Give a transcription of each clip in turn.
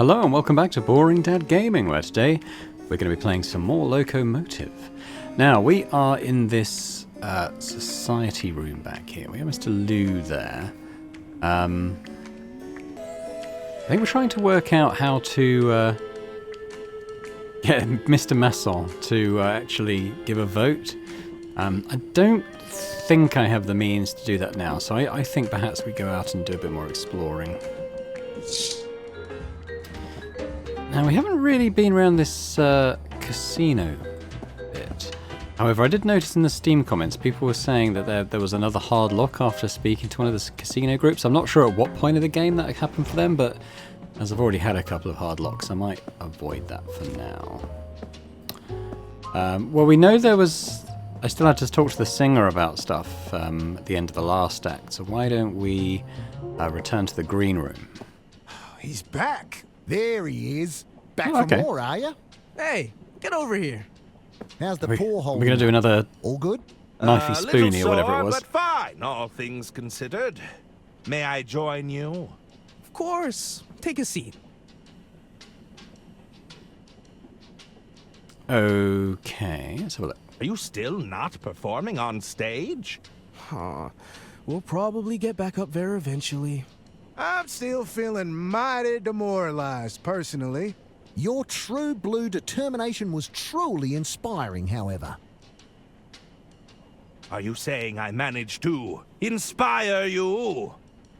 Hello and welcome back to Boring Dad Gaming, where today we're going to be playing some more Loco Motive. Now, we are in this society room back here. We have Mr. Lou there. I think we're trying to work out how to get Mr. Masson to actually give a vote. I don't think I have the means to do that now, so I think perhaps we go out and do a bit more exploring. Now, we haven't really been around this casino bit. However, I did notice in the Steam comments, people were saying that there was another hard lock after speaking to one of the casino groups. I'm not sure at what point of the game that happened for them, but as I've already had a couple of hard locks, I might avoid that for now. Well, we know there was... I still had to talk to the singer about stuff at the end of the last act, so why don't we return to the green room? He's back. There he is. Back Oh, okay. for more, are you? Hey, get over here. How's the We're poor hole? going to do another All good? knifey spoony little or whatever sore, it was. But fine, all things considered. May I join you? Of course. Take a seat. Okay, let's have a look. Are you still not performing on stage? We'll probably get back up there eventually. I'm still feeling mighty demoralized, personally. Your true blue determination was truly inspiring, however. Are you saying I managed to inspire you?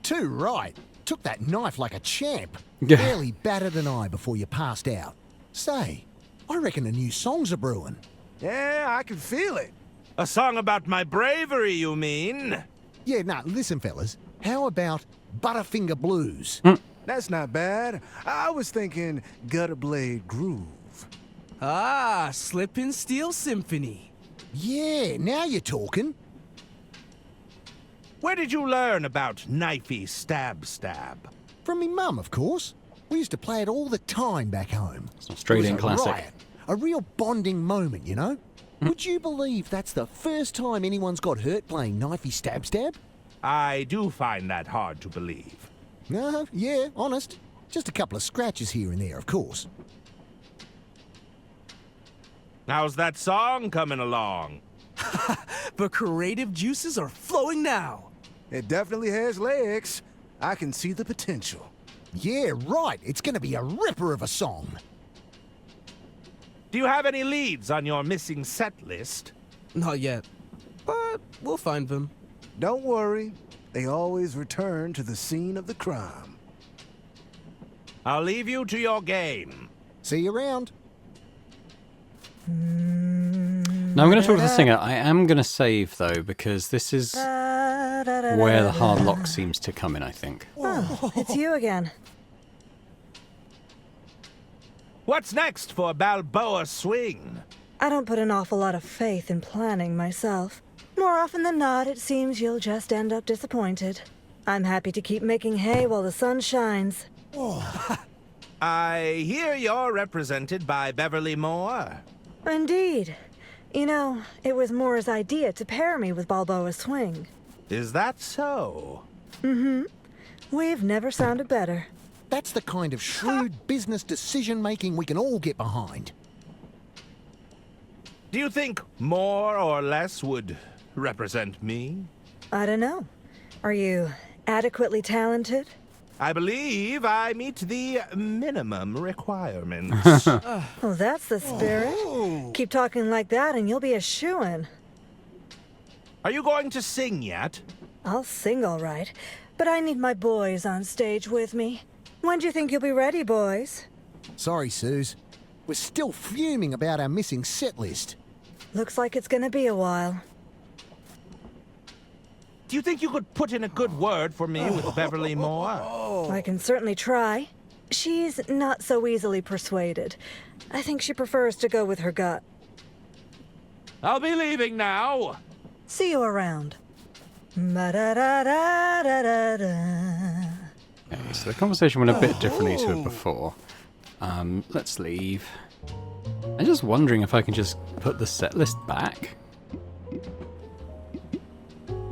Too right. Took that knife like a champ. Yeah. Barely batted an eye before you passed out. Say, I reckon a new song's a brewing. Yeah, I can feel it. A song about my bravery, you mean? Yeah, nah, listen, fellas. How about Butterfinger Blues? That's not bad. I was thinking Gutter Blade Groove. Slip and Steel Symphony. Yeah, now you're talking. Where did you learn about knifey stab? From me mum, of course. We used to play it all the time back home. It's an Australian It was a classic. riot. A real bonding moment, you know? Would you believe that's the first time anyone's got hurt playing knifey stab? I do find that hard to believe. No, yeah, honest. Just a couple of scratches here and there, of course. How's that song coming along? The creative juices are flowing now. It definitely has legs. I can see the potential. Yeah, right. It's gonna be a ripper of a song. Do you have any leads on your missing set list? Not yet, but we'll find them. Don't worry. They always return to the scene of the crime. I'll leave you to your game. See you around. Now, I'm going to talk to the singer. I am going to save, though, because this is where the hard lock seems to come in, I think. Oh, it's you again. What's next for Balboa Swing? I don't put an awful lot of faith in planning myself. More often than not, it seems you'll just end up disappointed. I'm happy to keep making hay while the sun shines. I hear you're represented by Beverly Moore. Indeed. You know, it was Moore's idea to pair me with Balboa Swing. Is that so? We've never sounded better. That's the kind of shrewd business decision-making we can all get behind. Do you think more or less would represent me? I don't know. Are you adequately talented? I believe I meet the minimum requirements. Oh, that's the spirit. Keep talking like that and you'll be a shoo-in. Are you going to sing yet? I'll sing all right, but I need my boys on stage with me. When do you think you'll be ready, boys? Sorry, Suze. We're still fuming about our missing set list. Looks like it's gonna be a while. Do you think you could put in a good word for me with Beverly Moore? I can certainly try. She's not so easily persuaded. I think she prefers to go with her gut. I'll be leaving now. See you around. Ma-da-da-da-da-da-da. Okay, so the conversation went a bit differently to it before. Let's leave. I'm just wondering if I can just put the set list back.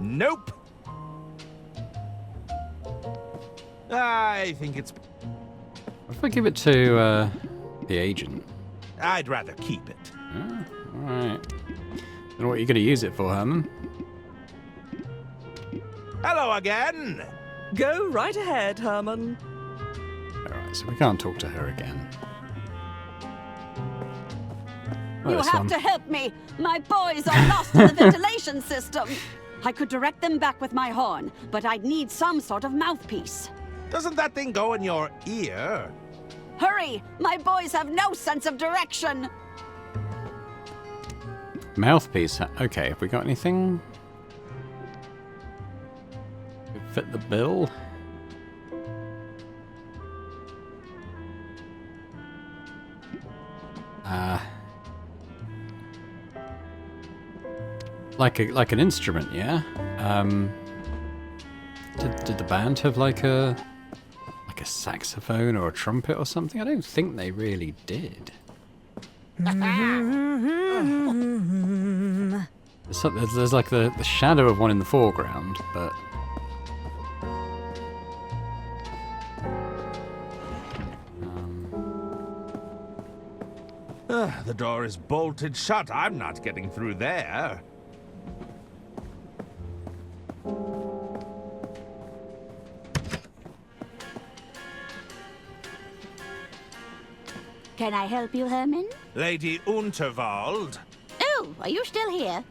Nope. I think it's... What if I give it to the agent? I'd rather keep it. Oh, alright. Don't know what you're going to use it for, Herman. Hello again! Go right ahead, Herman. Alright, so we can't talk to her again. Well, You this have one. to help me. My boys are lost in the ventilation system. I could direct them back with my horn, but I'd need some sort of mouthpiece. Doesn't that thing go in your ear? Hurry! My boys have no sense of direction. Mouthpiece. Okay, have we got anything? Could fit the bill? Like an instrument, yeah. Did the band have like a saxophone or a trumpet or something? I don't think they really did. There's like the shadow of one in the foreground, but The door is bolted shut. I'm not getting through there. Can I help you, Herman? Lady Unterwald, Oh, are you still here?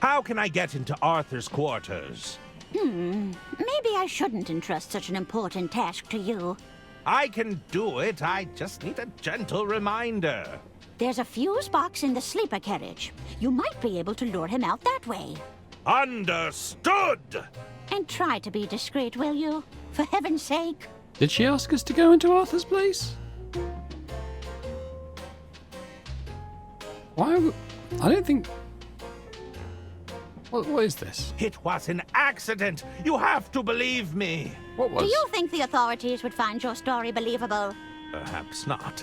how can I get into Arthur's quarters? Maybe I shouldn't entrust such an important task to you. I can do it. I just need a gentle reminder. There's a fuse box in the sleeper carriage. You might be able to lure him out that way. Understood! And try to be discreet, will you? For heaven's sake. did she ask us to go into Arthur's place? Why? I don't think. What is this? It was an accident. You have to believe me. What was? Do you think the authorities would find your story believable? Perhaps not.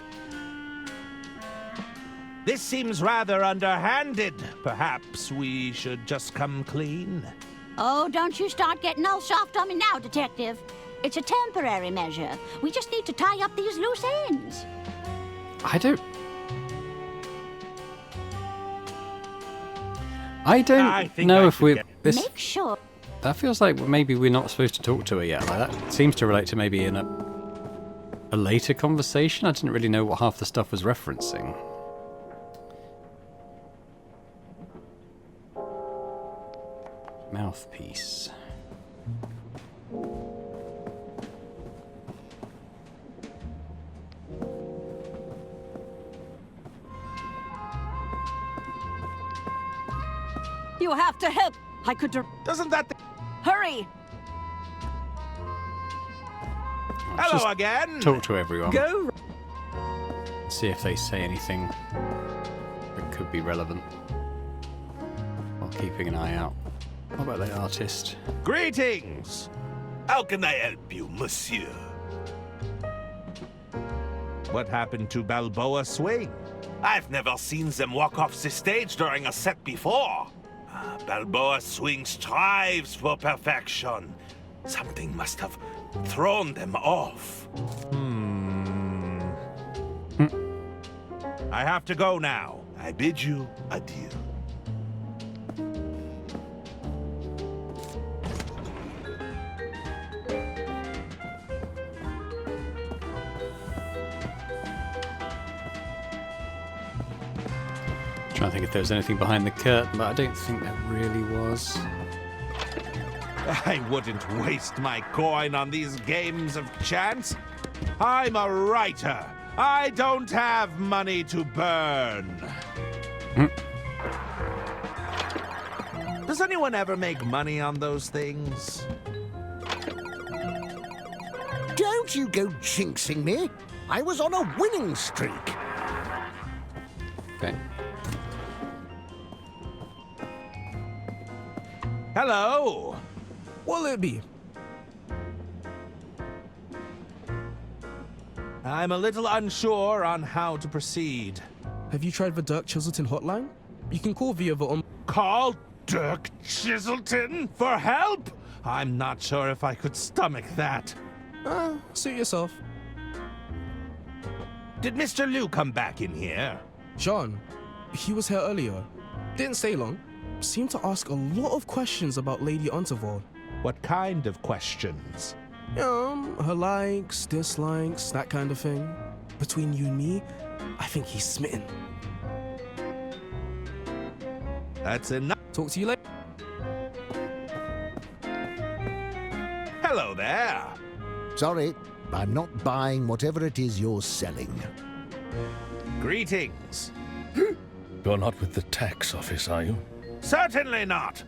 This seems rather underhanded. Perhaps we should just come clean. Oh, don't you start getting all soft on me now, Detective. It's a temporary measure. We just need to tie up these loose ends. I don't I think know I if should we. get- This Make sure. that feels like maybe we're not supposed to talk to her yet. Like that seems to relate to maybe in a later conversation. I didn't really know what half the stuff was referencing. Mouthpiece. You have to help. I could. Doesn't that... Hurry! Let's Hello just again! talk to everyone. Go. See if they say anything that could be relevant. While keeping an eye out. What about the artist? Greetings! How can I help you, monsieur? What happened to Balboa Swing? I've never seen them walk off the stage during a set before. Balboa Swing strives for perfection. Something must have thrown them off. I have to go now. I bid you adieu. Trying to think if there was anything behind the curtain, but I don't think there really was. I wouldn't waste my coin on these games of chance. I'm a writer. I don't have money to burn. Does anyone ever make money on those things? Don't you go jinxing me. I was on a winning streak. Okay. Hello. What'll it be? I'm a little unsure on how to proceed. Have you tried the Dirk Chiselton hotline? You can call via the Call Dirk Chiselton for help? I'm not sure if I could stomach that. Suit yourself. Did Mr. Liu come back in here? Sean, he was here earlier. Didn't stay long. Seemed to ask a lot of questions about Lady Unterwald. What kind of questions? Her likes, dislikes, that kind of thing. Between you and me, I think he's smitten. That's enough. Talk to you later. Hello there. Sorry, I'm not buying whatever it is you're selling. Greetings. You're not with the tax office, are you? Certainly not.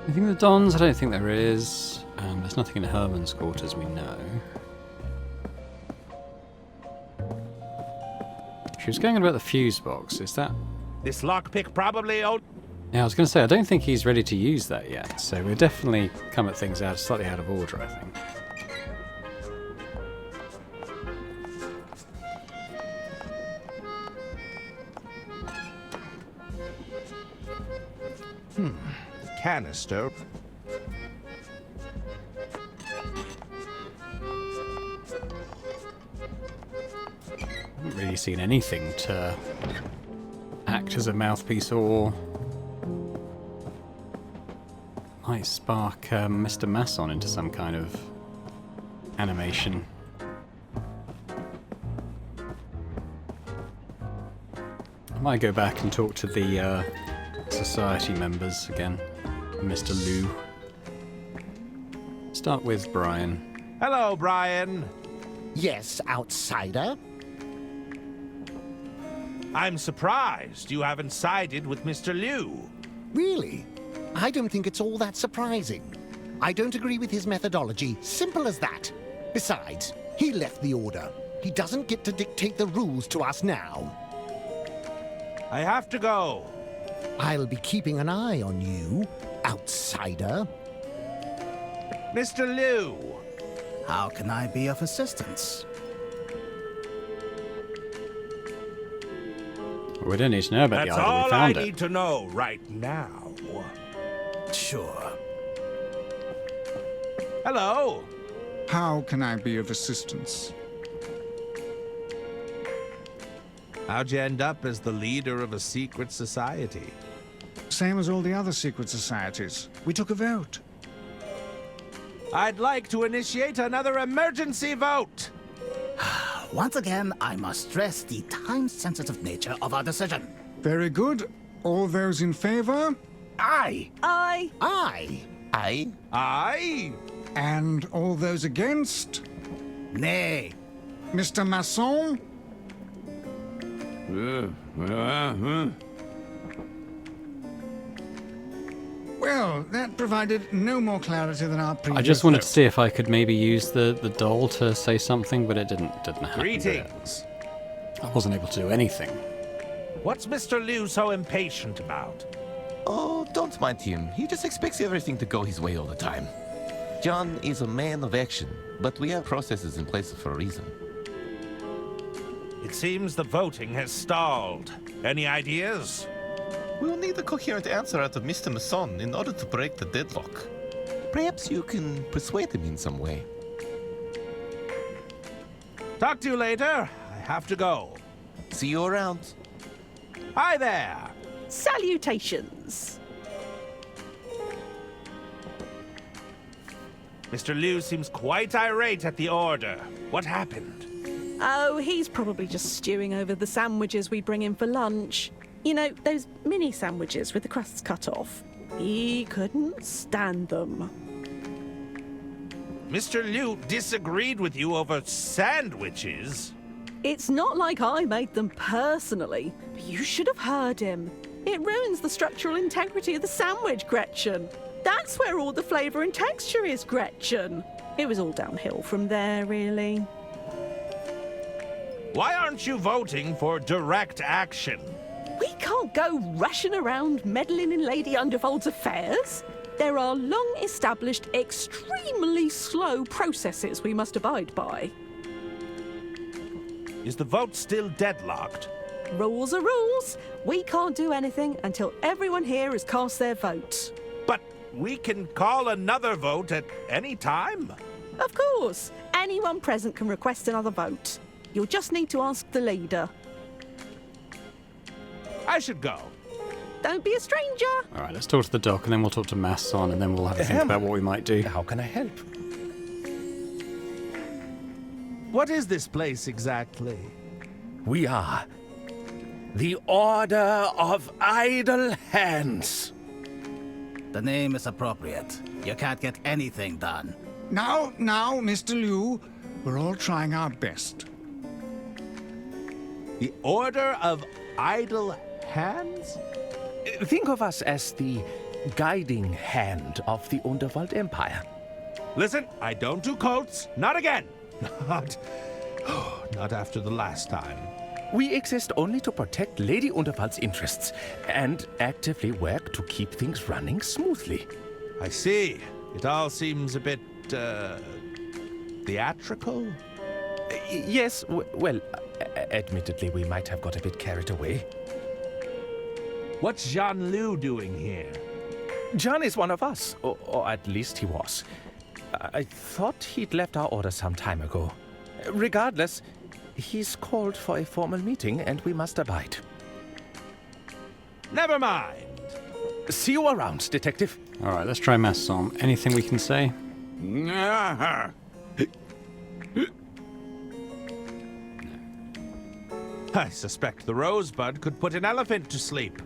Anything in the Dons? I don't think there is. There's nothing in Herman's quarters, we know. She was going on about the fuse box. Is that... This lockpick probably old. Yeah, I was going to say, I don't think he's ready to use that yet, so we'll definitely come at things slightly out of order, I think. Canister. I haven't really seen anything to act as a mouthpiece or might spark Mr. Masson into some kind of animation. I might go back and talk to the society members again. Mr. Liu. Start with Brian. Hello, Brian. Yes, outsider. I'm surprised you haven't sided with Mr. Liu. Really? I don't think it's all that surprising. I don't agree with his methodology. Simple as that. Besides, he left the order. He doesn't get to dictate the rules to us now. I have to go. I'll be keeping an eye on you, outsider. Mr. Liu. How can I be of assistance? We don't need to know about That's the idol. all We I found it. need to know right now. Sure. Hello. How can I be of assistance? How'd you end up as the leader of a secret society? Same as all the other secret societies. We took a vote. I'd like to initiate another emergency vote. Once again, I must stress the time-sensitive nature of our decision. Very good. All those in favor? Aye. Aye. Aye. Aye. Aye. And all those against? Nay. Mr. Masson? Well, that provided no more clarity than our previous I just wanted to vote. see if I could maybe use the doll to say something, but it didn't happen. did it? Greetings. I wasn't able to do anything. What's Mr. Liu so impatient about? Oh, don't mind him. He just expects everything to go his way all the time. John is a man of action, but we have processes in place for a reason. It seems the voting has stalled. Any ideas? We'll need a coherent answer out of Mr. Masson in order to break the deadlock. Perhaps you can persuade him in some way. Talk to you later. I have to go. See you around. Hi there. Salutations. Mr. Liu seems quite irate at the order. What happened? Oh, he's probably just stewing over the sandwiches we bring in for lunch. You know, those mini sandwiches with the crusts cut off. He couldn't stand them. Mr. Liu disagreed with you over sandwiches? It's not like I made them personally, but you should have heard him. It ruins the structural integrity of the sandwich, Gretchen. That's where all the flavour and texture is, Gretchen. It was all downhill from there, really. Why aren't you voting for direct action? We can't go rushing around meddling in Lady Underwald's affairs. There are long-established, extremely slow processes we must abide by. Is the vote still deadlocked? Rules are rules. We can't do anything until everyone here has cast their vote. But we can call another vote at any time. Of course. Anyone present can request another vote. You'll just need to ask the leader. I should go. Don't be a stranger. All right, let's talk to the doc, and then we'll talk to Masson, and then we'll have a think about what we might do. How can I help? What is this place exactly? We are the Order of Idle Hands. The name is appropriate. You can't get anything done. Now, Mr. Liu, we're all trying our best. The Order of Idle Hands? Think of us as the guiding hand of the Unterwald Empire. Listen, I don't do cults. Not again. Not after the last time. We exist only to protect Lady Unterwald's interests and actively work to keep things running smoothly. I see. It all seems a bit, theatrical? Yes, well, admittedly, we might have got a bit carried away. What's Jean Liu doing here? John is one of us, or at least he was. I thought he'd left our order some time ago. Regardless, he's called for a formal meeting, and we must abide. Never mind. See you around, Detective. All right, let's try Masson. Anything we can say? I suspect the rosebud could put an elephant to sleep.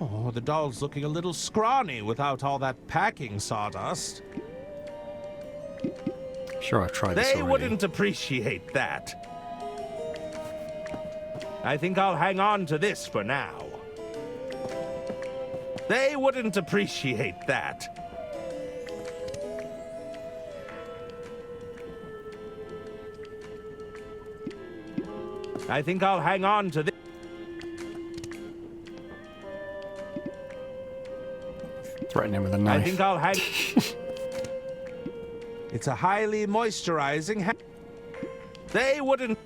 Oh, the doll's looking a little scrawny without all that packing sawdust. Sure, I've tried this They already. wouldn't appreciate that. I think I'll hang on to this for now. They wouldn't appreciate that. I think I'll hang on to this. Threaten him with a knife. I think I'll hang. It's a highly moisturizing. They wouldn't.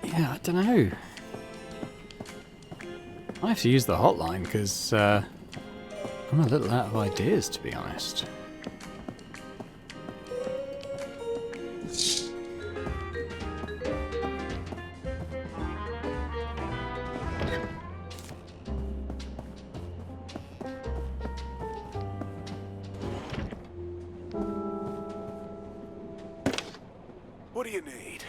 Yeah, I don't know. I have to use the hotline because I'm a little out of ideas, to be honest. What do you need?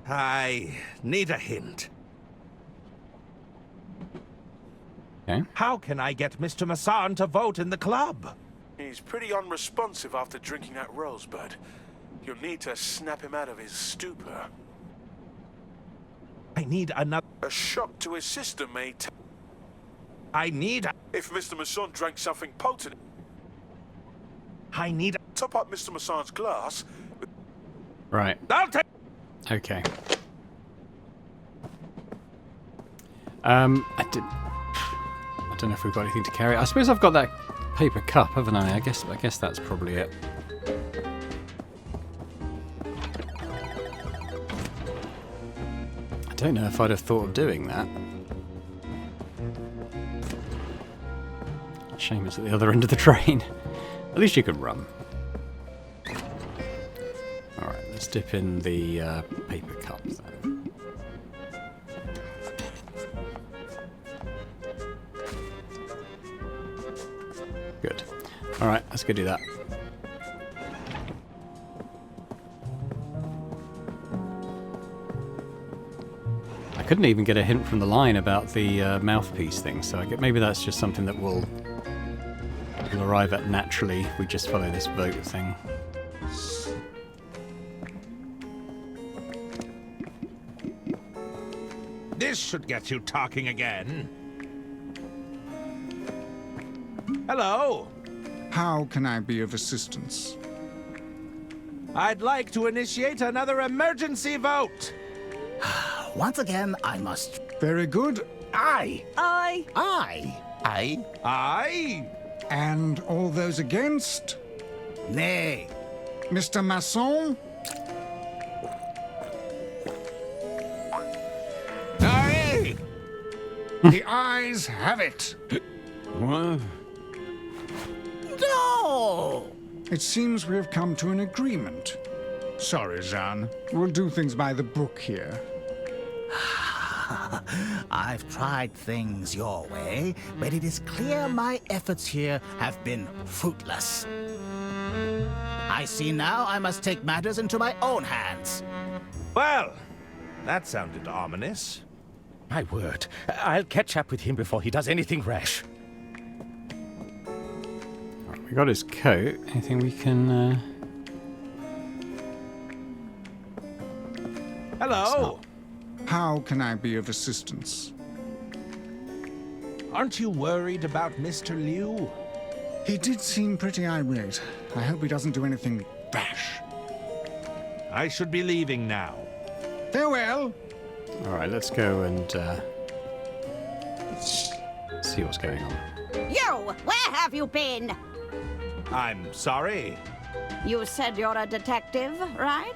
I need a hint. Okay. How can I get Mr. Masson to vote in the club? He's pretty unresponsive after drinking that rosebud. You'll need to snap him out of his stupor. I need another. A shock to his system may I need. If Mr. Masson drank something potent, I need. top up Mr. Masson's glass. Right. I'll take. Okay. I don't know if we've got anything to carry. I suppose I've got that paper cup, haven't I? I guess that's probably it. I don't know if I'd have thought of doing that. Shame it's at the other end of the train. At least you can run. Alright, let's dip in the paper cup then. Good. Alright, let's go do that. I couldn't even get a hint from the line about the mouthpiece thing, so maybe that's just something that we'll arrive at naturally if we just follow this vote thing. This should get you talking again. Hello. How can I be of assistance? I'd like to initiate another emergency vote. Once again, I must... Very good. Aye. Aye. Aye. Aye. Aye. And all those against? Nay. Mr. Masson? Aye. The ayes have it. What? No! It seems we have come to an agreement. Sorry, Jean. We'll do things by the book here. I've tried things your way, but it is clear my efforts here have been fruitless. I see now I must take matters into my own hands. Well, that sounded ominous. My word. I'll catch up with him before he does anything rash. Alright, we got his coat. Anything we can... Hello. How can I be of assistance? Aren't you worried about Mr. Liu? He did seem pretty irate. I hope he doesn't do anything rash. I should be leaving now. Farewell. Alright, let's go and see what's going on. You! Where have you been? I'm sorry. You said you're a detective, right?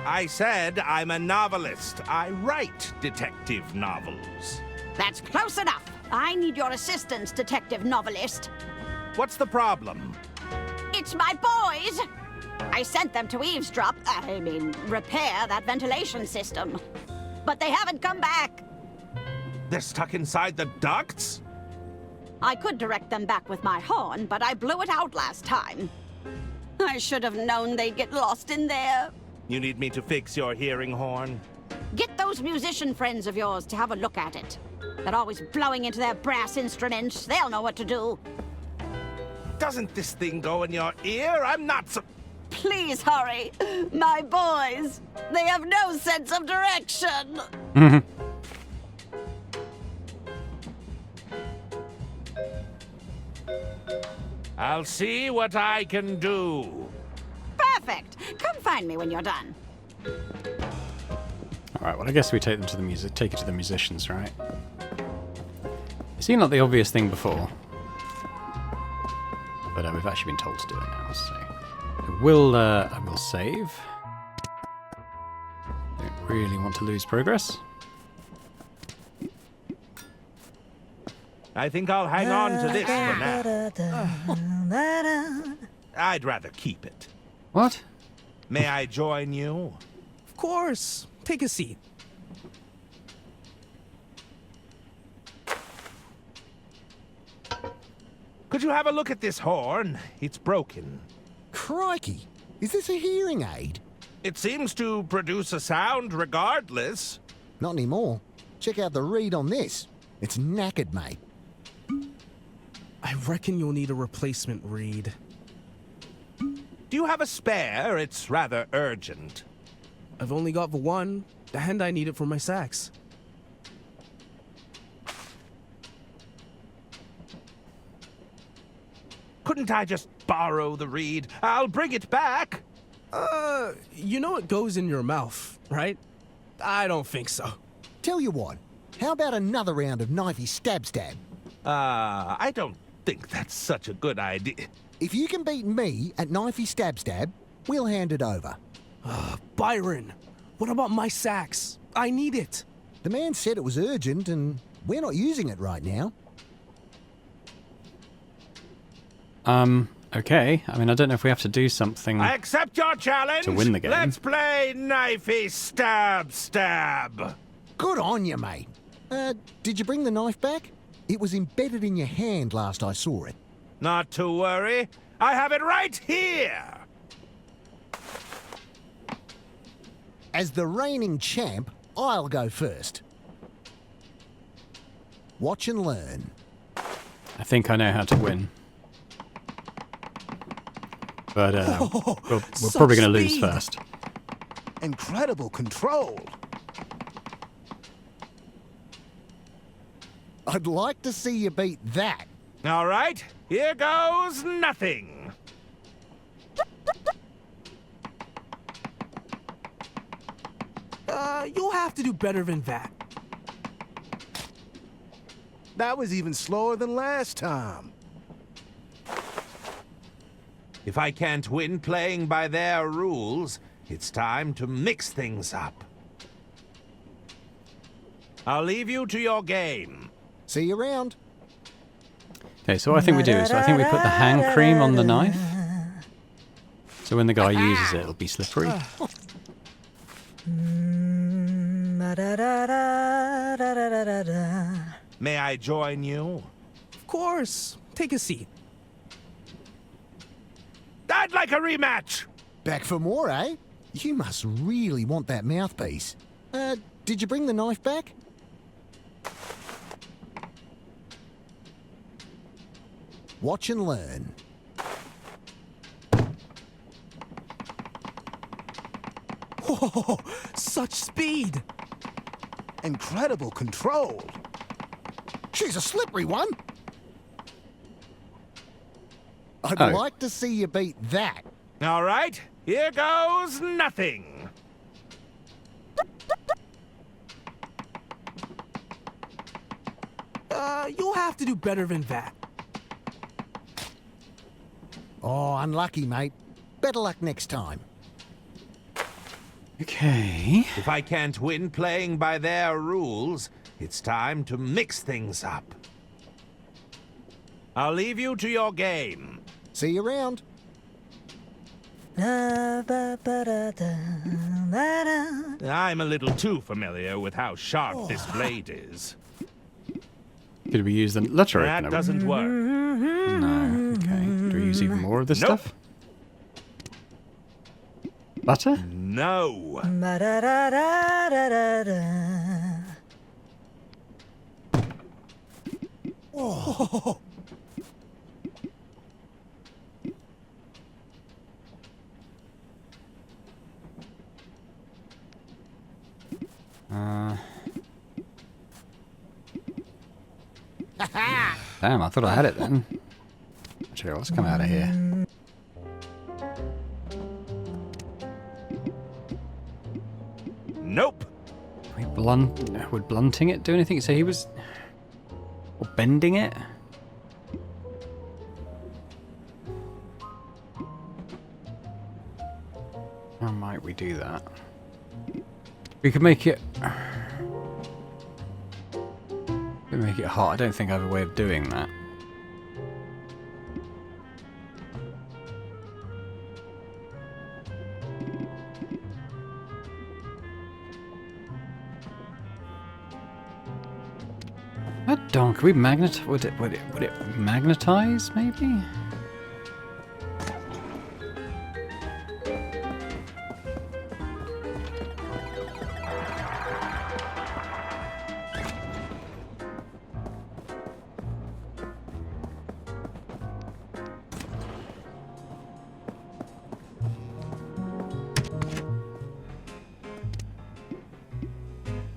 I said I'm a novelist. I write detective novels. That's close enough. I need your assistance, detective novelist. What's the problem? It's my boys! I sent them to eavesdrop, repair that ventilation system. But they haven't come back. They're stuck inside the ducts? I could direct them back with my horn, but I blew it out last time. I should have known they'd get lost in there. You need me to fix your hearing horn? Get those musician friends of yours to have a look at it. They're always blowing into their brass instruments. They'll know what to do. Doesn't this thing go in your ear? I'm not so... Please hurry. My boys. They have no sense of direction. I'll see what I can do. Perfect. Come find me when you're done. Alright, well I guess we take it to the musicians, right? It seemed like the obvious thing before. But we've actually been told to do it now, so... I will save. Don't really want to lose progress. I think I'll hang on to this for now. I'd rather keep it. What? May I join you? Of course. Take a seat. Could you have a look at this horn? It's broken. Crikey! Is this a hearing aid? It seems to produce a sound regardless. Not anymore. Check out the reed on this. It's knackered, mate. I reckon you'll need a replacement reed. Do you have a spare? It's rather urgent. I've only got the one, and I need it for my sax. Couldn't I just borrow the reed? I'll bring it back. You know it goes in your mouth, right? I don't think so. Tell you what, how about another round of knifey stab-stab? I don't think that's such a good idea. If you can beat me at knifey stab-stab, we'll hand it over. Byron, what about my sax? I need it. The man said it was urgent, and we're not using it right now. Okay. I mean, I don't know if we have to do something. I accept your challenge. To win the game. Let's play knifey stab-stab. Good on you, mate. Did you bring the knife back? It was embedded in your hand last I saw it. Not to worry. I have it right here. As the reigning champ, I'll go first. Watch and learn. I think I know how to win. But we're probably going to lose first. Incredible control. I'd like to see you beat that. All right, here goes nothing. You'll have to do better than that. That was even slower than last time. If I can't win playing by their rules, it's time to mix things up. I'll leave you to your game. See you around. Okay, so what I think we do is I think we put the hand cream on the knife. So when the guy uses it, it'll be slippery. May I join you? Of course. Take a seat. I'd like a rematch! Back for more, eh? You must really want that mouthpiece. Did you bring the knife back? Watch and learn. Whoa, such speed! Incredible control. She's a slippery one. I'd Oh. like to see you beat that. All right, here goes nothing. You'll have to do better than that. Oh, unlucky, mate. Better luck next time. Okay. If I can't win playing by their rules, it's time to mix things up. I'll leave you to your game. See you around. I'm a little too familiar with how sharp this blade is. Could we use the letter That opener? doesn't work. No. Okay. Do we use even more of this Nope. stuff? Butter? No. Oh. Damn, I thought I had it then. Actually, let's come out of here. Nope. Would blunting it do anything? So he was... Or bending it? How might we do that? We could make it... We could make it hot. I don't think I have a way of doing that. Darn, could we magnetize? Would it magnetize, maybe?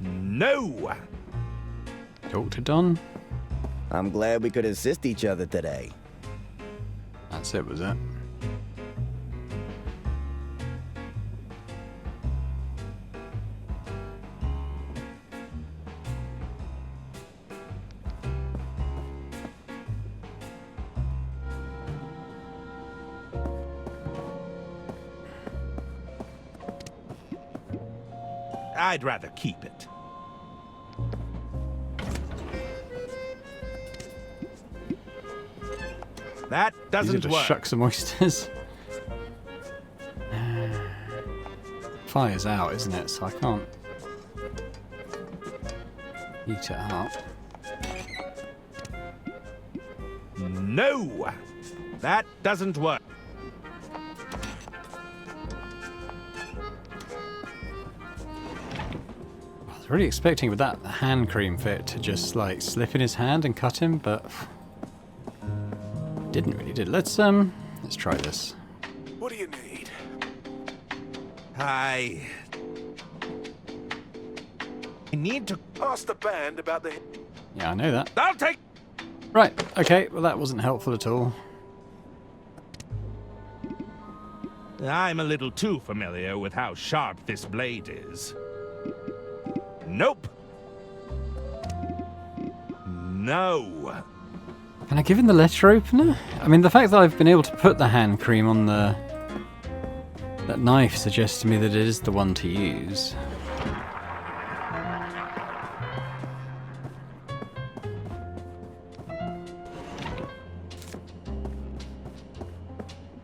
No. Dr. Don? I'm glad we could assist each other today. That's it, was it? I'd rather keep it. That These are doesn't just work. shucks and oysters. Fire's out, isn't it? So I can't heat it up. No, that doesn't work. I was really expecting with that hand cream fit to just like slip in his hand and cut him, but didn't really, did it? Let's try this. What do you need? I need to Ask the band about the... Yeah, I know that. I'll take... Right, okay, well that wasn't helpful at all. I'm a little too familiar with how sharp this blade is. Nope. No. Can I give him the letter opener? I mean, the fact that I've been able to put the hand cream on that knife suggests to me that it is the one to use.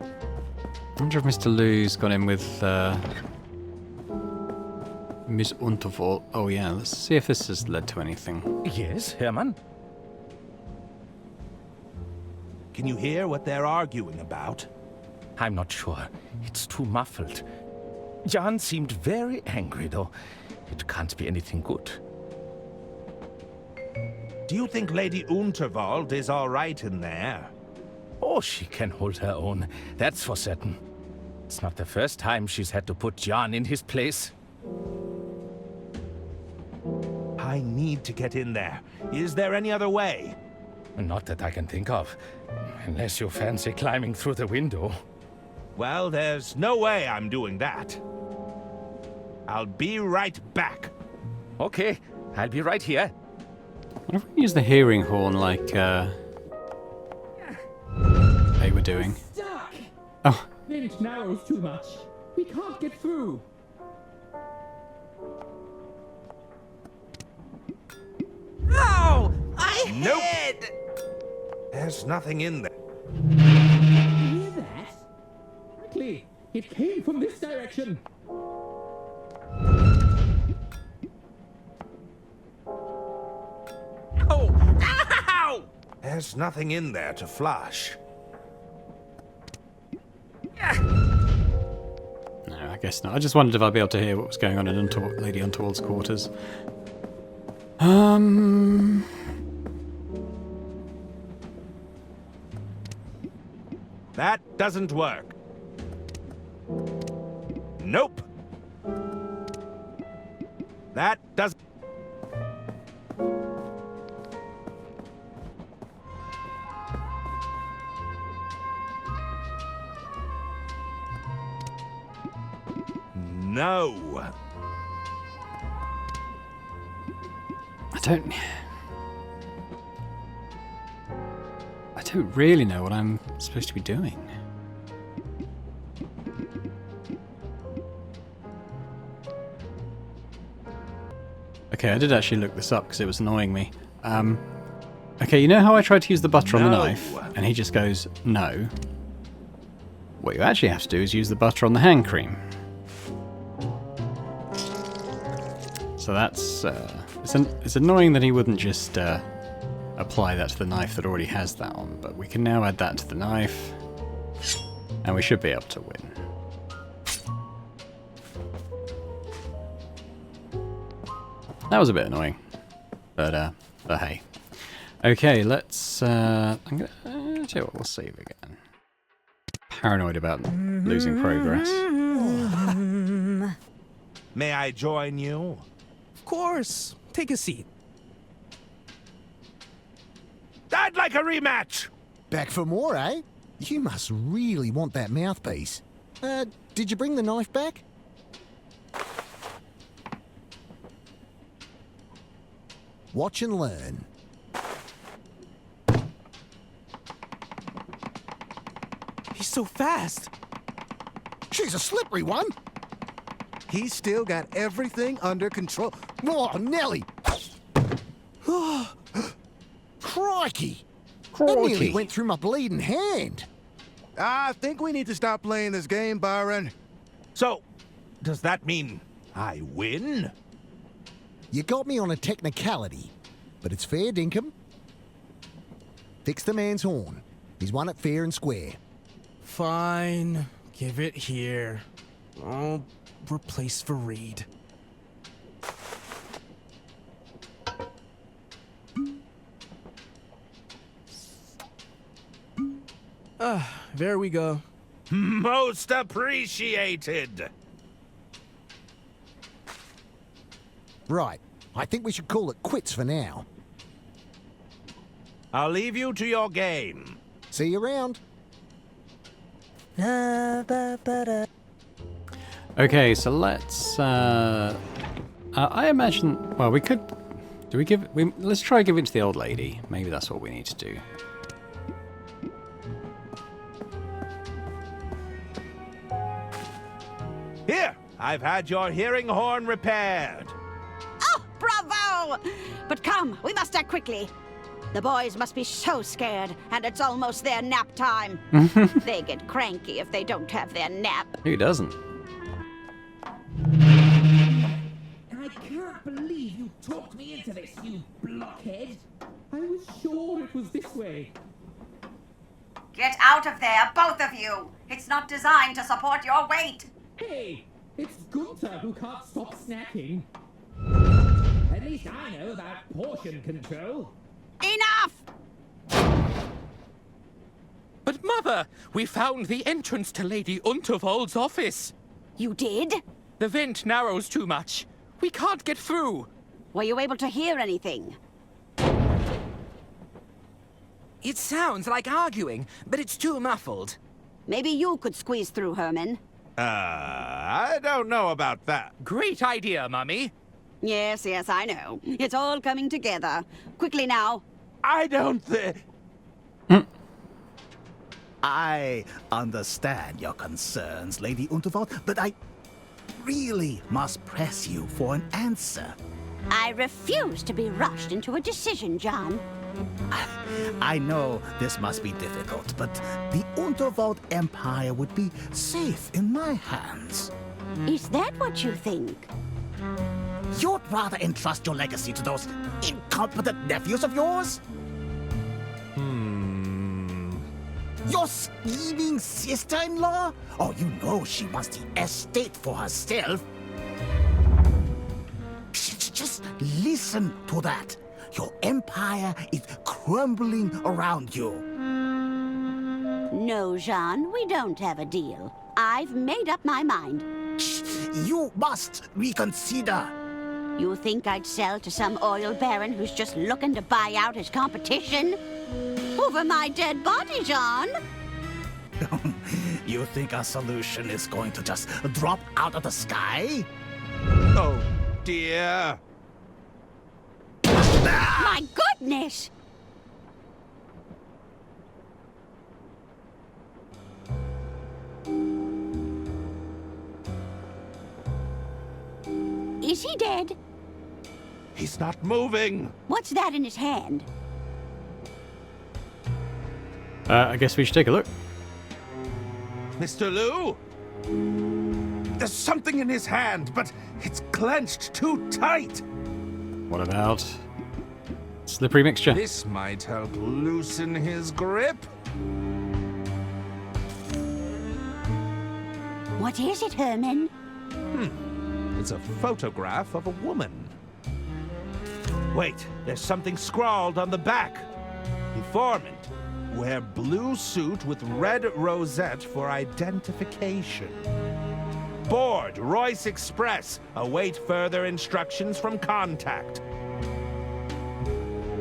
I wonder if Mr. Lou's gone in with Miss Unterwald. Oh yeah, let's see if this has led to anything. Yes, Herman? Can you hear what they're arguing about? I'm not sure. It's too muffled. Jan seemed very angry, though. It can't be anything good. Do you think Lady Unterwald is all right in there? Oh, she can hold her own. That's for certain. It's not the first time she's had to put Jan in his place. I need to get in there. Is there any other way? Not that I can think of. Unless you fancy climbing through the window. Well, there's no way I'm doing that. I'll be right back. Okay, I'll be right here. What if we use the hearing horn like they were doing? Stuck! Oh. Then it narrows too much. We can't get through. No! Nope. There's nothing in there. You hear that? Quickly! It came from this direction. Oh! Ow! There's nothing in there to flush. No, I guess not. I just wondered if I'd be able to hear what was going on in Lady Unterwald's quarters. That doesn't work. Nope. That doesn't... No. I don't really know what I'm supposed to be doing. Okay, I did actually look this up because it was annoying me. Okay, you know how I tried to use the butter on the knife and he just goes, no? What you actually have to do is use the butter on the hand cream. So that's, it's annoying that he wouldn't just apply that to the knife that already has that on, but we can now add that to the knife, and we should be able to win. That was a bit annoying, but hey. Okay, let's, I'm gonna, tell you what, we'll save again. Paranoid about losing progress. May I join you? Of course. Take a seat. I'd like a rematch! Back for more, eh? You must really want that mouthpiece. Did you bring the knife back? Watch and learn. He's so fast. She's a slippery one. He's still got everything under control. Oh, Nelly! Crikey! That nearly went through my bleeding hand. I think we need to stop playing this game, Byron. So, does that mean I win? You got me on a technicality, but it's fair dinkum. Fix the man's horn. He's won it fair and square. Fine. Give it here. I'll replace Fareed. There we go. Most appreciated! Right. I think we should call it quits for now. I'll leave you to your game. See you around. Okay, so let's I imagine. Well, we could. Do we give? Let's try giving it to the old lady. Maybe that's what we need to do. Here, I've had your hearing horn repaired. Oh, bravo! But come, we must act quickly. The boys must be so scared, and it's almost their nap time. They get cranky if they don't have their nap. Who doesn't? I can't believe you talked me into this, you blockhead. I was sure it was this way. Get out of there, both of you! It's not designed to support your weight! Hey, it's Gunther who can't stop snacking. At least I know about portion control. Enough! But Mother, we found the entrance to Lady Unterwald's office. You did? The vent narrows too much. We can't get through. Were you able to hear anything? It sounds like arguing, but it's too muffled. Maybe you could squeeze through, Herman. I don't know about that. Great idea, Mummy. Yes, I know. It's all coming together. Quickly now. I don't think... I understand your concerns, Lady Unterwald, but I really must press you for an answer. I refuse to be rushed into a decision, John. I know this must be difficult, but the Unterwald Empire would be safe in my hands. Is that what you think? You'd rather entrust your legacy to those incompetent nephews of yours? Your scheming sister-in-law? Oh, you know she wants the estate for herself. Just listen to that. Your empire is crumbling around you. No, Jean, we don't have a deal. I've made up my mind. You must reconsider. You think I'd sell to some oil baron who's just looking to buy out his competition? Over my dead body, John. You think a solution is going to just drop out of the sky? Oh, dear. My goodness! Is he dead? He's not moving. What's that in his hand? I guess we should take a look. Mr. Liu? There's something in his hand, but it's clenched too tight. What about slippery mixture? This might help loosen his grip. What is it, Herman? It's a photograph of a woman. Wait, there's something scrawled on the back. Informant. Wear blue suit with red rosette for identification. Board, Royce Express. Await further instructions from contact.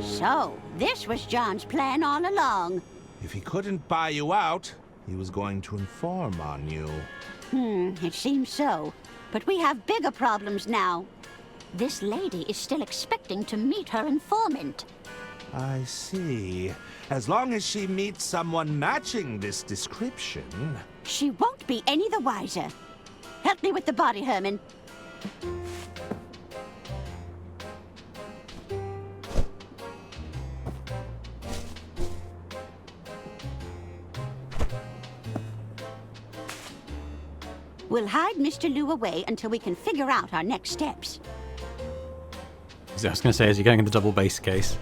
So, this was John's plan all along. If he couldn't buy you out, he was going to inform on you. It seems so. But we have bigger problems now. This lady is still expecting to meet her informant. I see. As long as she meets someone matching this description... She won't be any the wiser. Help me with the body, Herman. We'll hide Mr. Liu away until we can figure out our next steps. I was going to say, is he going in the double base case?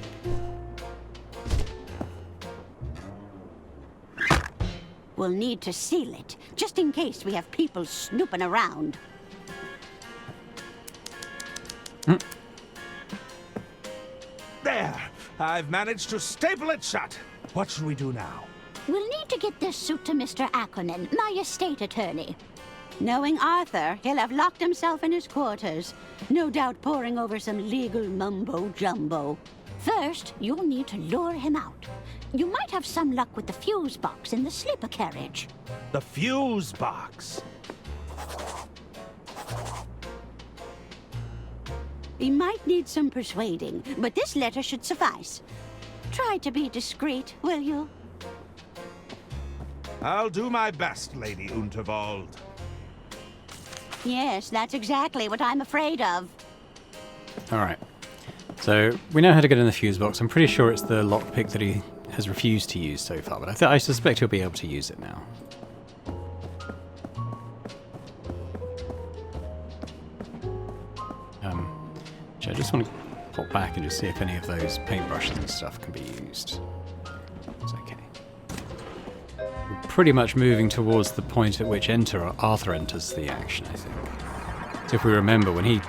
We'll need to seal it, just in case we have people snooping around. There! I've managed to staple it shut. What should we do now? We'll need to get this suit to Mr. Ackerman, my estate attorney. Knowing Arthur, he'll have locked himself in his quarters, no doubt poring over some legal mumbo-jumbo. First, you'll need to lure him out. You might have some luck with the fuse box in the sleeper carriage. The fuse box. He might need some persuading, but this letter should suffice. Try to be discreet, will you? I'll do my best, Lady Unterwald. Yes, that's exactly what I'm afraid of. Alright. So, we know how to get in the fuse box. I'm pretty sure it's the lockpick that he has refused to use so far, but I suspect he'll be able to use it now. I just want to pop back and just see if any of those paintbrushes and stuff can be used. It's okay. We're pretty much moving towards the point at which Arthur enters the action, I think. So if we remember, when he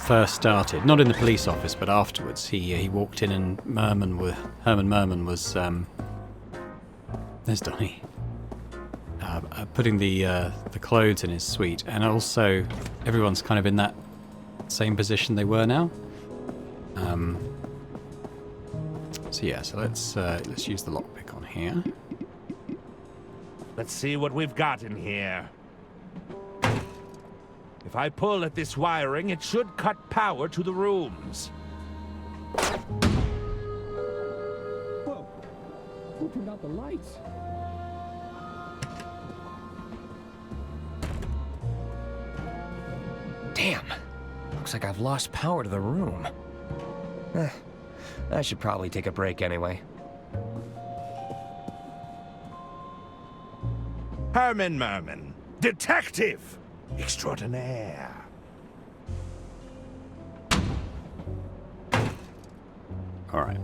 first started, not in the police office, but afterwards, he walked in and Herman Merman was there's Donnie, putting the clothes in his suite, and also everyone's kind of in that same position they were now. So yeah, so let's use the lockpick on here. Let's see what we've got in here. If I pull at this wiring, it should cut power to the rooms. Whoa! Who turned out the lights? Damn. Looks like I've lost power to the room. I should probably take a break anyway. Herman Merman, detective extraordinaire. Alright.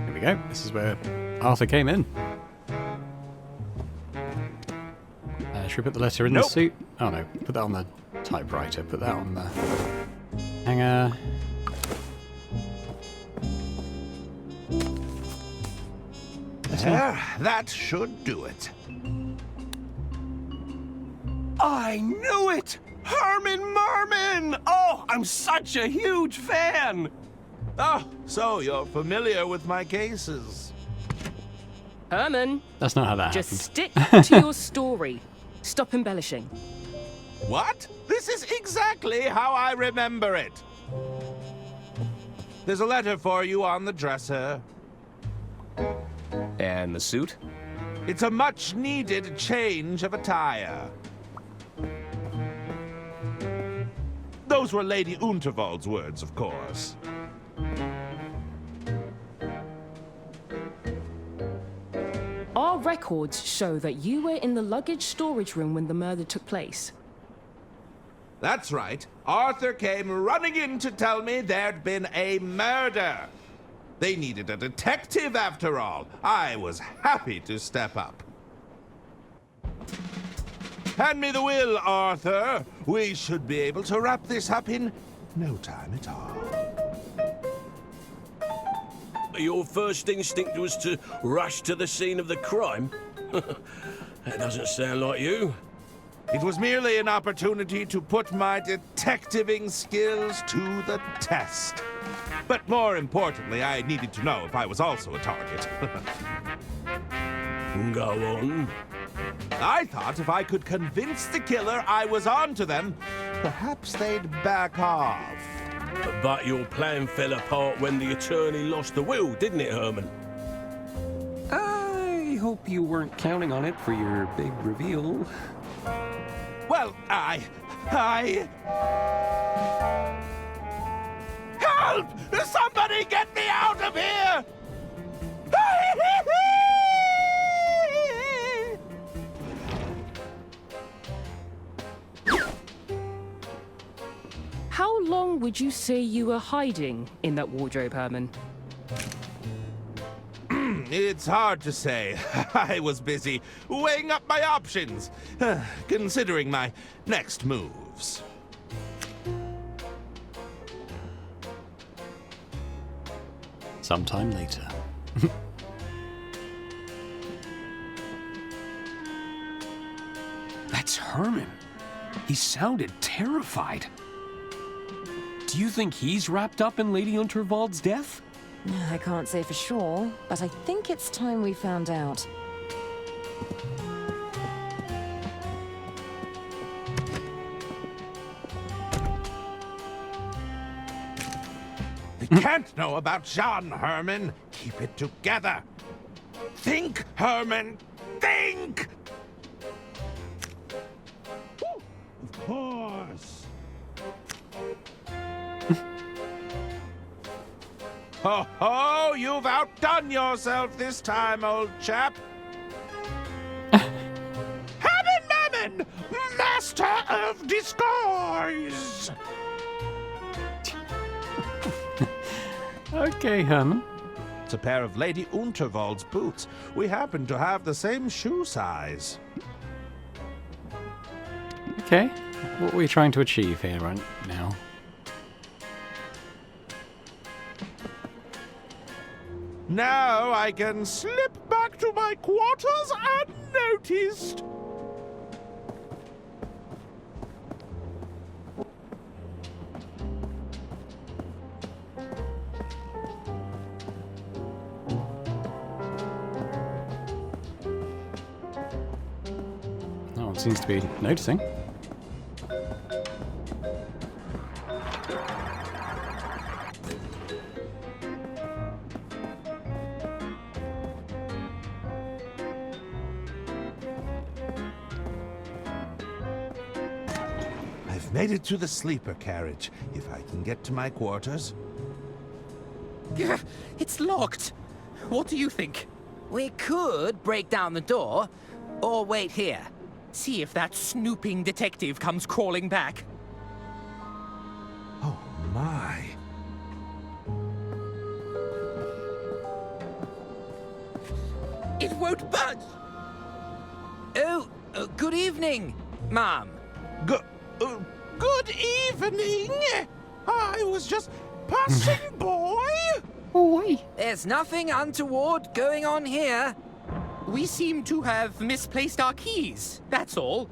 Here we go. This is where Arthur came in. Should we put the letter in the suit? Oh no, put that on the typewriter. Put that on the hanger. There, that should do it. I knew it! Herman Merman! Oh, I'm such a huge fan! Oh, so you're familiar with my cases. Herman! That's not how that Just happened. stick to your story. Stop embellishing. What? This is exactly how I remember it. There's a letter for you on the dresser. And the suit? It's a much-needed change of attire. Those were Lady Unterwald's words, of course. Our records show that you were in the luggage storage room when the murder took place. That's right. Arthur came running in to tell me there'd been a murder. They needed a detective after all. I was happy to step up. Hand me the will, Arthur. We should be able to wrap this up in no time at all. Your first instinct was to rush to the scene of the crime? That doesn't sound like you. It was merely an opportunity to put my detectiving skills to the test. But more importantly, I needed to know if I was also a target. Go on. I thought if I could convince the killer I was onto them, perhaps they'd back off. But your plan fell apart when the attorney lost the will, didn't it, Herman? I hope you weren't counting on it for your big reveal. Well, Help! Somebody get me out of here! How long would you say you were hiding in that wardrobe, Herman? It's hard to say. I was busy weighing up my options, considering my next moves. Sometime later. That's Herman. He sounded terrified. Do you think he's wrapped up in Lady Unterwald's death? I can't say for sure, but I think it's time we found out. can't know about Jean, Herman. Keep it together. Think, Herman. Think! Of course. Ho ho! You've outdone yourself this time, old chap. Herman Mammon, master of disguise. Okay, Herman. It's a pair of Lady Unterwald's boots. We happen to have the same shoe size. Okay. What are we trying to achieve here right now? Now I can slip back to my quarters unnoticed. No one seems to be noticing. I've made it to the sleeper carriage. If I can get to my quarters. It's locked. What do you think? We could break down the door, or wait here. See if that snooping detective comes crawling back. Oh, my. It won't budge! Oh, good evening, Ma'am. Good evening. I was just passing by. There's nothing untoward going on here. We seem to have misplaced our keys, that's all.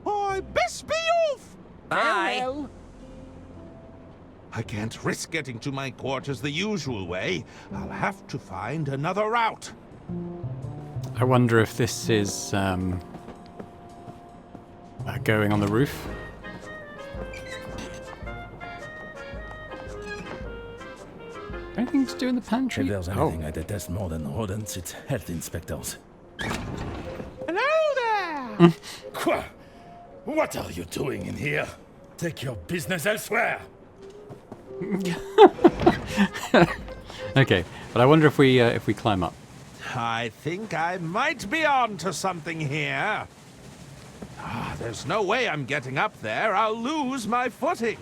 I best be off. Bye. Farewell. I can't risk getting to my quarters the usual way. I'll have to find another route. I wonder if this is going on the roof. Anything to do in the pantry? If there's anything I detest more than rodents, it's health inspectors. Hello there! What are you doing in here? Take your business elsewhere. Okay, but I wonder if we climb up. I think I might be on to something here. There's no way I'm getting up there. I'll lose my footing.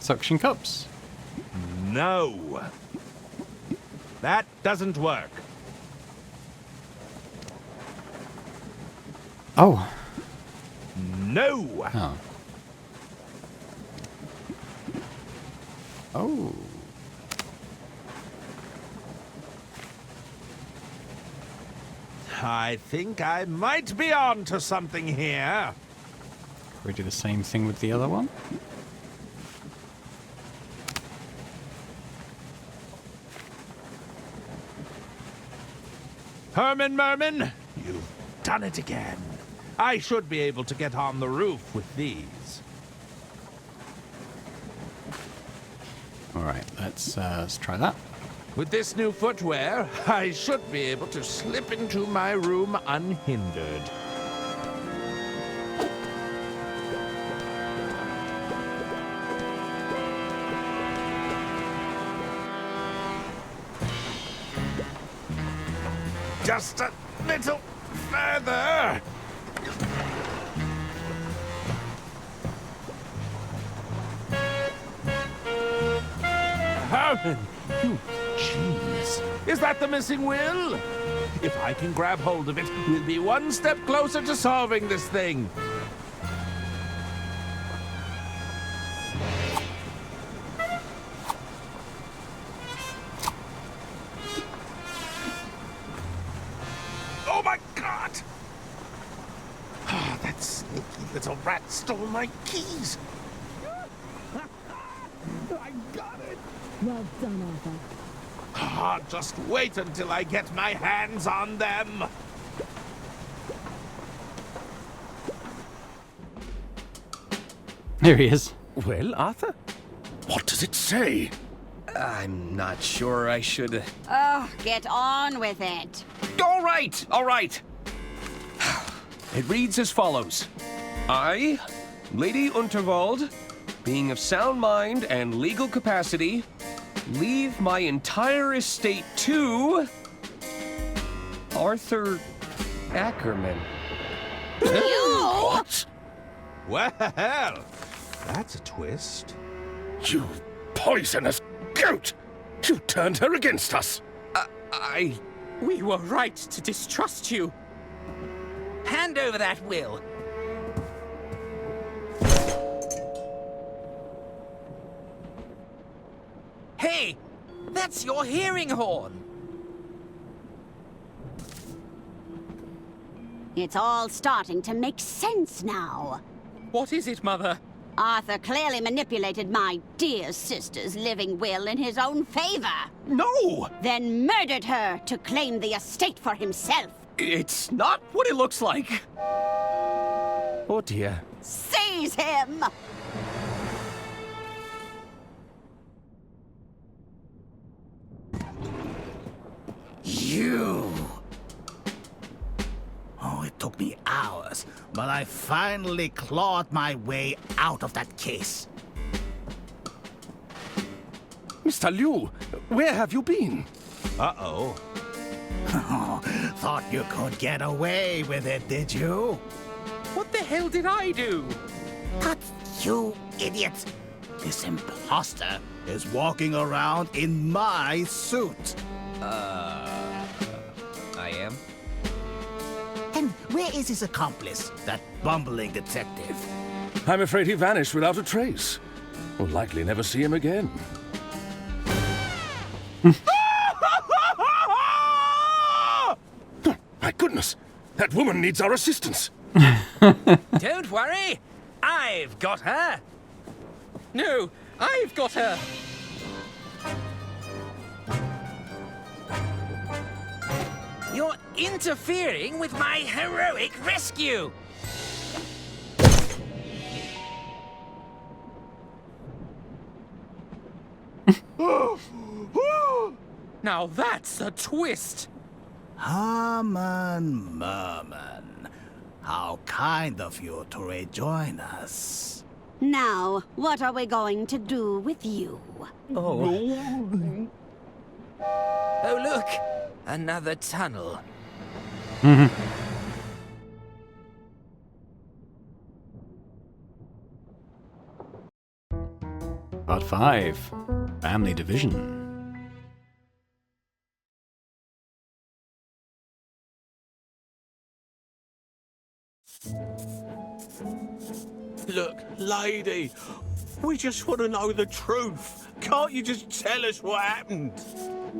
Suction cups? No. That doesn't work. Oh. No. Oh. Oh. I think I might be on to something here. Can we do the same thing with the other one? Herman Merman, you've done it again. I should be able to get on the roof with these. Alright, let's try that. With this new footwear, I should be able to slip into my room unhindered. Just a little further. Herman, you jeez. Is that the missing will? If I can grab hold of it, we'll be one step closer to solving this thing. Oh my God! Ah, that sneaky little rat stole my keys. I got it. Well done, Arthur. Ah, just wait until I get my hands on them. Here he is. Well, Arthur? What does it say? I'm not sure I should... Oh, get on with it. All right, all right. It reads as follows. I, Lady Unterwald, being of sound mind and legal capacity, leave my entire estate to... Arthur Ackerman. What? Well, that's a twist. You poisonous goat! You turned her against us! We were right to distrust you. Hand over that will. Hey, that's your hearing horn. It's all starting to make sense now. What is it, Mother? Arthur clearly manipulated my dear sister's living will in his own favor. No! Then murdered her to claim the estate for himself. It's not what it looks like. Oh dear. Seize him! You! Oh, it took me hours, but I finally clawed my way out of that case. Mr. Liu, where have you been? Uh-oh. Thought you could get away with it, did you? What the hell did I do? But you idiot! This imposter is walking around in my suit. I am? And where is his accomplice, that bumbling detective? I'm afraid he vanished without a trace. We'll likely never see him again. Oh, my goodness! That woman needs our assistance! Don't worry! I've got her! No, I've got her! You're interfering with my heroic rescue! Now that's a twist! Herman, Merman, how kind of you to rejoin us. Now, what are we going to do with you? Oh, look! Another tunnel. Part 5. Family Division. Look, lady, we just want to know the truth. Can't you just tell us what happened?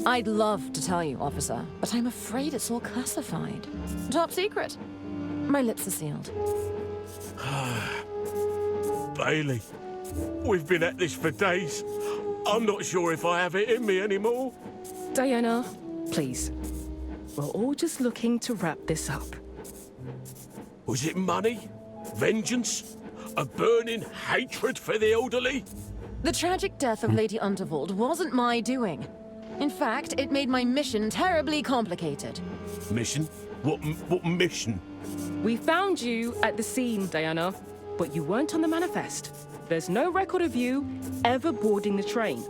I'd love to tell you, officer, but I'm afraid it's all classified. Top secret. My lips are sealed. Bailey, we've been at this for days. I'm not sure if I have it in me anymore. Diana, please. We're all just looking to wrap this up. Was it money? Vengeance? A burning hatred for the elderly? The tragic death of Lady Unterwald wasn't my doing. In fact, it made my mission terribly complicated. Mission? What mission? We found you at the scene, Diana, but you weren't on the manifest. There's no record of you ever boarding the train.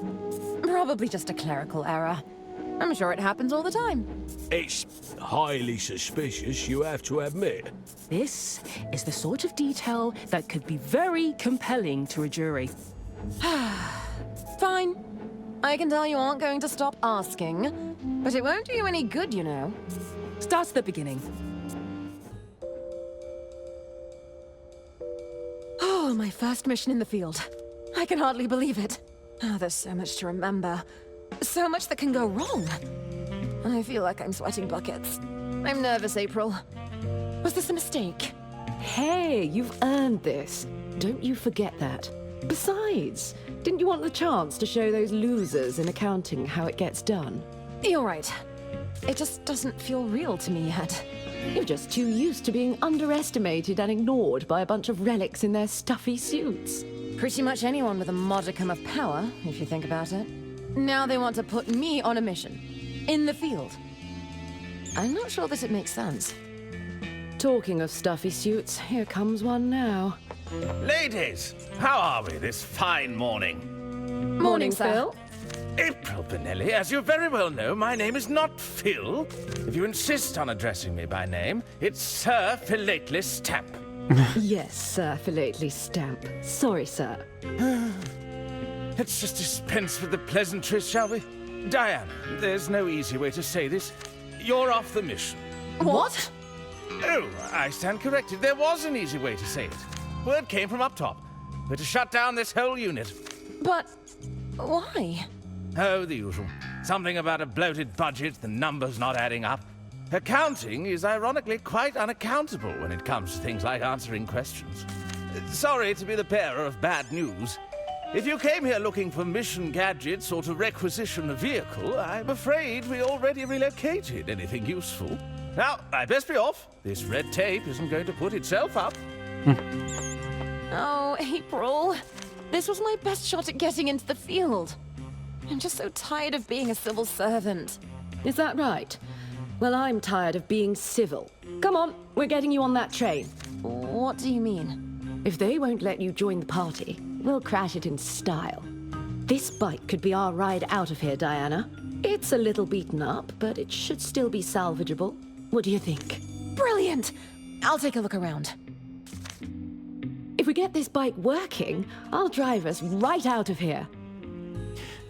Probably just a clerical error. I'm sure it happens all the time. It's highly suspicious, you have to admit. This is the sort of detail that could be very compelling to a jury. Fine. I can tell you aren't going to stop asking, but it won't do you any good, you know. Starts at the beginning. Oh, my first mission in the field. I can hardly believe it. Oh, there's so much to remember. So much that can go wrong. I feel like I'm sweating buckets. I'm nervous, April. Was this a mistake? Hey, you've earned this. Don't you forget that. Besides, didn't you want the chance to show those losers in accounting how it gets done? You're right. It just doesn't feel real to me yet. You're just too used to being underestimated and ignored by a bunch of relics in their stuffy suits. pretty much anyone with a modicum of power, if you think about it. Now they want to put me on a mission. In the field. I'm not sure that it makes sense. Talking of stuffy suits, here comes one now. Ladies, how are we this fine morning? Morning, sir. April Benelli, as you very well know, my name is not Phil. If you insist on addressing me by name, it's Sir Philately Stamp. Yes, Sir Philately Stamp. Sorry, sir. Let's just dispense with the pleasantries, shall we? Diana, there's no easy way to say this. You're off the mission. What? Oh, I stand corrected. There was an easy way to say it. Word came from up top. We're to shut down this whole unit. But why? Oh, the usual. Something about a bloated budget, the numbers not adding up. Accounting is ironically quite unaccountable when it comes to things like answering questions. Sorry to be the bearer of bad news. If you came here looking for mission gadgets or to requisition a vehicle, I'm afraid we already relocated anything useful. Now, I best be off. This red tape isn't going to put itself up. Oh, April. This was my best shot at getting into the field. I'm just so tired of being a civil servant. Is that right? Well, I'm tired of being civil. Come on, we're getting you on that train. What do you mean? If they won't let you join the party, we'll crash it in style. This bike could be our ride out of here, Diana. It's a little beaten up, but it should still be salvageable. What do you think? Brilliant! I'll take a look around. If we get this bike working, I'll drive us right out of here.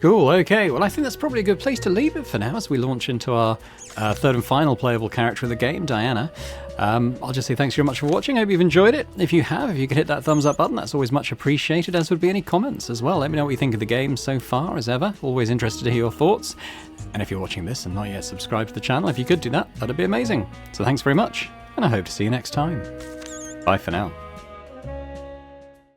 Cool, okay. Well, I think that's probably a good place to leave it for now as we launch into our third and final playable character of the game, Diana. I'll just say thanks very much for watching. I hope you've enjoyed it. If you have, if you could hit that thumbs up button, that's always much appreciated, as would be any comments as well. Let me know what you think of the game so far, as ever. Always interested to hear your thoughts. And if you're watching this and not yet subscribed to the channel, if you could do that, that'd be amazing. So thanks very much, and I hope to see you next time. Bye for now.